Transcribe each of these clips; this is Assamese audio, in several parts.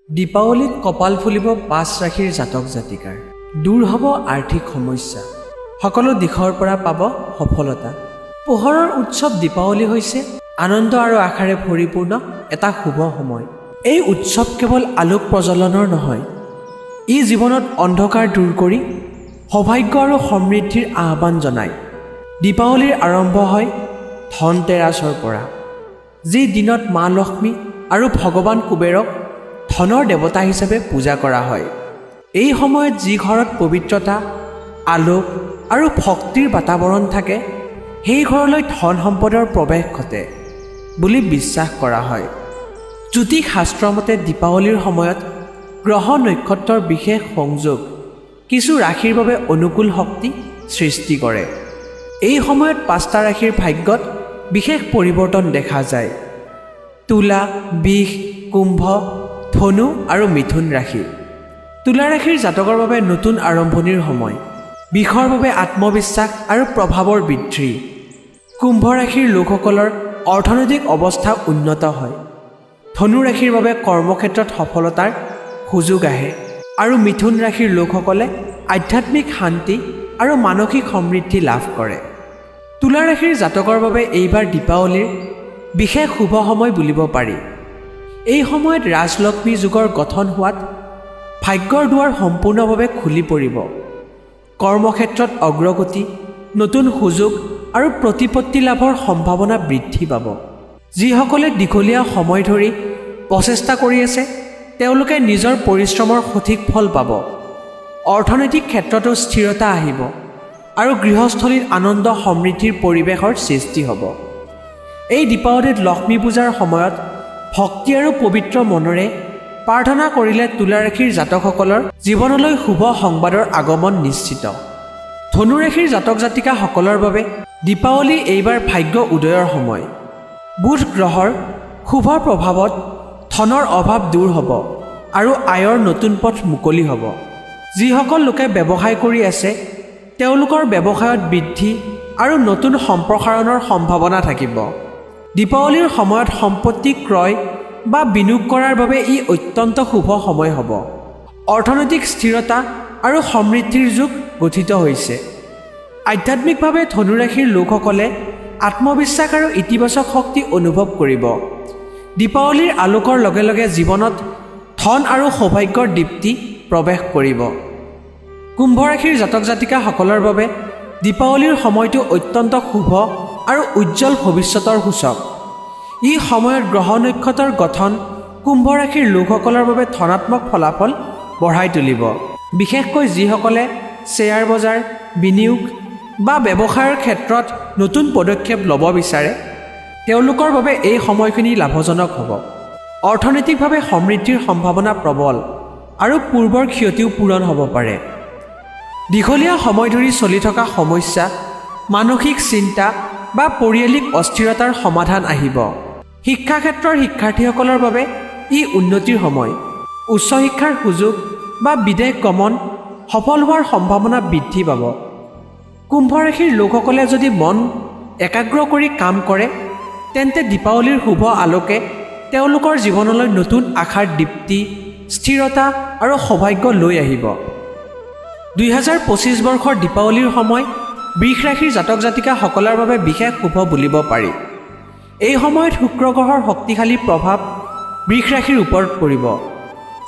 দীপাৱলীত কপাল ফুলিব ৫ ৰাশিৰ জাতক জাতিকাৰ। দূৰ হ'ব আৰ্থিক সমস্যা, সকলো দিশৰ পৰা পাব সফলতা। পোহৰৰ উৎসৱ দীপাৱলী হৈছে আনন্দ আৰু আশাৰে পৰিপূৰ্ণ এটা শুভ সময়। এই উৎসৱ কেৱল আলোক প্ৰজ্বলনৰ নহয়, ই জীৱনত অন্ধকাৰ দূৰ কৰি সৌভাগ্য আৰু সমৃদ্ধিৰ আহ্বান জনায়। দীপাৱলীৰ আৰম্ভ হয় ধনতেৰাছৰ পৰা, যি দিনত মা লক্ষ্মী আৰু ভগৱান কুবেৰক ধনৰ দেৱতা হিচাপে পূজা কৰা হয়। এই সময়ত যি ঘৰত পবিত্ৰতা, আলোক আৰু ভক্তিৰ বাতাৱৰণ থাকে, সেই ঘৰলৈ ধন সম্পদৰ প্ৰৱেশ ঘটে বুলি বিশ্বাস কৰা হয়। জ্যোতিষ শাস্ত্ৰৰ মতে দীপাৱলীৰ সময়ত গ্ৰহ নক্ষত্ৰৰ বিশেষ সংযোগ কিছু ৰাশিৰ বাবে অনুকূল শক্তি সৃষ্টি কৰে। এই সময়ত ৫টা ৰাশিৰ ভাগ্যত বিশেষ পৰিৱৰ্তন দেখা যায়। তুলা, বৃষ, কুম্ভ, ধনু আৰু মিথুন ৰাশি। তুলা ৰাশিৰ জাতকৰ বাবে নতুন আৰম্ভণিৰ সময়, বৃষৰ বাবে আত্মবিশ্বাস আৰু প্ৰভাৱৰ বৃদ্ধি। কুম্ভ ৰাশিৰ লোকসকলৰ অৰ্থনৈতিক অৱস্থা উন্নত হয়। ধনু ৰাশিৰ বাবে কৰ্মক্ষেত্ৰত সফলতাৰ সুযোগ আহে আৰু মিথুন ৰাশিৰ লোকসকলে আধ্যাত্মিক শান্তি আৰু মানসিক সমৃদ্ধি লাভ কৰে। তুলা ৰাশিৰ জাতকৰ বাবে এইবাৰ দীপাৱলীৰ বিশেষ শুভ সময় বুলিব পাৰি। এই সময়ত ৰাজলক্ষ্মী যুগৰ গঠন হোৱাত ভাগ্যৰ দুৱাৰ সম্পূৰ্ণভাৱে খুলি পৰিব। কৰ্মক্ষেত্ৰত অগ্ৰগতি, নতুন সুযোগ আৰু প্ৰতিপত্তি লাভৰ সম্ভাৱনা বৃদ্ধি পাব। যিসকলে দীঘলীয়া সময় ধৰি প্ৰচেষ্টা কৰি আছে, তেওঁলোকে নিজৰ পৰিশ্ৰমৰ সঠিক ফল পাব। অৰ্থনৈতিক ক্ষেত্ৰতো স্থিৰতা আহিব আৰু গৃহস্থলীত আনন্দ সমৃদ্ধিৰ পৰিৱেশৰ সৃষ্টি হ'ব। এই দীপাৱলীত লক্ষ্মী পূজাৰ সময়ত ভক্তি আৰু পবিত্ৰ মনেৰে প্ৰাৰ্থনা কৰিলে তুলা ৰাশিৰ জাতকসকলৰ জীৱনলৈ শুভ সংবাদৰ আগমন নিশ্চিত। ধনু ৰাশিৰ জাতক জাতিকাসকলৰ বাবে দীপাৱলী এইবাৰ ভাগ্য উদয়ৰ সময়। বুধ গ্ৰহৰ শুভ প্ৰভাৱত ধনৰ অভাৱ দূৰ হ'ব আৰু আয়ৰ নতুন পথ মুকলি হ'ব। যিসকল লোকে ব্যৱসায় কৰি আছে, তেওঁলোকৰ ব্যৱসায়ত বৃদ্ধি আৰু নতুন সম্প্ৰসাৰণৰ সম্ভাৱনা থাকিব। দীপাৱলীৰ সময়ত সম্পত্তি ক্ৰয় বা বিনিয়োগ কৰাৰ বাবে ই অত্যন্ত শুভ সময় হ'ব। অৰ্থনৈতিক স্থিৰতা আৰু সমৃদ্ধিৰ যুগ গঠিত হৈছে। আধ্যাত্মিকভাৱে ধনু ৰাশিৰ লোকসকলে আত্মবিশ্বাস আৰু ইতিবাচক শক্তি অনুভৱ কৰিব। দীপাৱলীৰ আলোকৰ লগে লগে জীৱনত ধন আৰু সৌভাগ্যৰ দীপ্তি প্ৰৱেশ কৰিব। কুম্ভ ৰাশিৰ জাতক জাতিকাসকলৰ বাবে দীপাৱলীৰ সময়টো অত্যন্ত শুভ আৰু উজ্জ্বল ভৱিষ্যতৰ সূচক। ই সময়ত গ্ৰহ নক্ষত্ৰৰ গঠন কুম্ভ ৰাশিৰ লোকসকলৰ বাবে ধনাত্মক ফলাফল বঢ়াই তুলিব। বিশেষকৈ যিসকলে শ্বেয়াৰ বজাৰ, বিনিয়োগ বা ব্যৱসায়ৰ ক্ষেত্ৰত নতুন পদক্ষেপ ল'ব বিচাৰে, তেওঁলোকৰ বাবে এই সময়খিনি লাভজনক হ'ব। অৰ্থনৈতিকভাৱে সমৃদ্ধিৰ সম্ভাৱনা প্ৰবল আৰু পূৰ্বৰ ক্ষতিও পূৰণ হ'ব পাৰে। দীঘলীয়া সময় ধৰি চলি থকা সমস্যা, মানসিক চিন্তা বা পৰিয়ালিক অস্থিৰতাৰ সমাধান আহিব। শিক্ষা ক্ষেত্ৰৰ শিক্ষাৰ্থীসকলৰ বাবে ই উন্নতিৰ সময়। উচ্চ শিক্ষাৰ সুযোগ বা বিদেশ গমন সফল হোৱাৰ সম্ভাৱনা বৃদ্ধি পাব। কুম্ভ ৰাশিৰ লোকসকলে যদি মন একাগ্ৰ কৰি কাম কৰে, তেন্তে দীপাৱলীৰ শুভ আলোকে তেওঁলোকৰ জীৱনলৈ নতুন আশাৰ দীপ্তি, স্থিৰতা আৰু সৌভাগ্য লৈ আহিব। ২০২৫ বৰ্ষৰ দীপাৱলীৰ সময় বৃষ ৰাশিৰ জাতক জাতিকাসকলৰ বাবে বিশেষ শুভ বুলিব পাৰি। এই সময়ত শুক্ৰ গ্ৰহৰ শক্তিশালী প্ৰভাৱ বৃষ ৰাশিৰ ওপৰত পৰিব,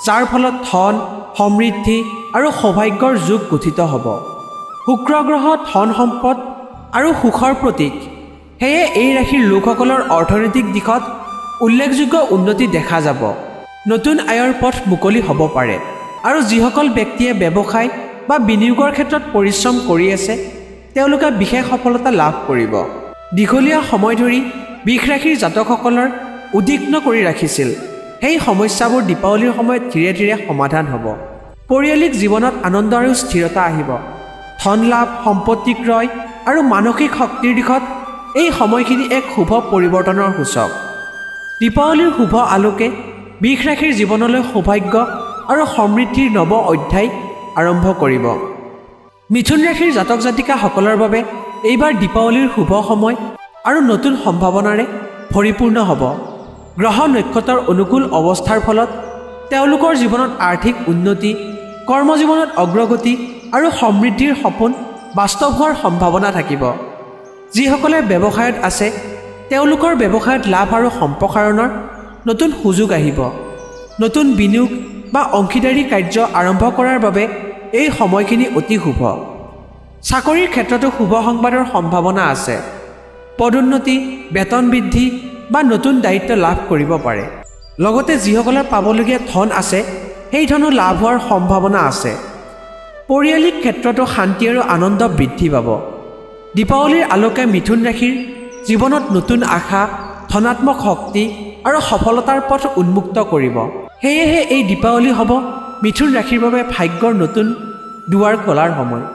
যাৰ ফলত ধন, সমৃদ্ধি আৰু সৌভাগ্যৰ যুগ গঠিত হ'ব। শুক্ৰ গ্ৰহ ধন সম্পদ আৰু সুখৰ প্ৰতীক, সেয়ে এই ৰাশিৰ লোকসকলৰ অৰ্থনৈতিক দিশত উল্লেখযোগ্য উন্নতি দেখা যাব। নতুন আয়ৰ পথ মুকলি হ'ব পাৰে আৰু যিসকল ব্যক্তিয়ে ব্যৱসায় বা বিনিয়োগৰ ক্ষেত্ৰত পৰিশ্ৰম কৰি আছে, তেওঁলোকে বিশেষ সফলতা লাভ কৰিব। দীঘলীয়া সময় ধৰি বৃষ ৰাশিৰ জাতকসকলৰ উদ্বিগ্ন কৰি ৰাখিছিল, সেই সমস্যাবোৰ দীপাৱলীৰ সময়ত ধীৰে ধীৰে সমাধান হ'ব। পৰিয়ালিক জীৱনত আনন্দ আৰু স্থিৰতা আহিব। ধন লাভ, সম্পত্তি ক্ৰয় আৰু মানসিক শক্তিৰ দিশত এই সময়খিনি এক শুভ পৰিৱৰ্তনৰ সূচক। দীপাৱলীৰ শুভ আলোকে বৃষ ৰাশিৰ জীৱনলৈ সৌভাগ্য আৰু সমৃদ্ধিৰ নৱ অধ্যায় আৰম্ভ কৰিব। মিথুন ৰাশিৰ জাতক জাতিকাসকলৰ বাবে এইবাৰ দীপাৱলীৰ শুভ সময় আৰু নতুন সম্ভাৱনাৰে পৰিপূৰ্ণ হ'ব। গ্ৰহ নক্ষত্ৰৰ অনুকূল অৱস্থাৰ ফলত তেওঁলোকৰ জীৱনত আৰ্থিক উন্নতি, কৰ্মজীৱনত অগ্ৰগতি আৰু সমৃদ্ধিৰ সপোন বাস্তৱ হোৱাৰ সম্ভাৱনা থাকিব। যিসকলে ব্যৱসায়ত আছে তেওঁলোকৰ ব্যৱসায়ত লাভ আৰু সম্প্ৰসাৰণৰ নতুন সুযোগ আহিব। নতুন বিনিয়োগ বা অংশীদাৰী কাৰ্য আৰম্ভ কৰাৰ বাবে এই সময়খিনি অতি শুভ। চাকৰিৰ ক্ষেত্ৰতো শুভ সংবাদৰ সম্ভাৱনা আছে। পদোন্নতি, বেতন বৃদ্ধি বা নতুন দায়িত্ব লাভ কৰিব পাৰে। লগতে যিসকলৰ পাবলগীয়া ধন আছে সেই ধনো লাভ হোৱাৰ সম্ভাৱনা আছে। পৰিয়ালিক ক্ষেত্ৰতো শান্তি আৰু আনন্দ বৃদ্ধি পাব। দীপাৱলীৰ আলোকে মিথুন ৰাশিৰ জীৱনত নতুন আশা, ধনাত্মক শক্তি আৰু সফলতাৰ পথ উন্মুক্ত কৰিব। সেয়েহে এই দীপাৱলী হ'ব মিথুন ৰাশিৰ বাবে ভাগ্যৰ নতুন দুৱাৰ খোলাৰ সময়।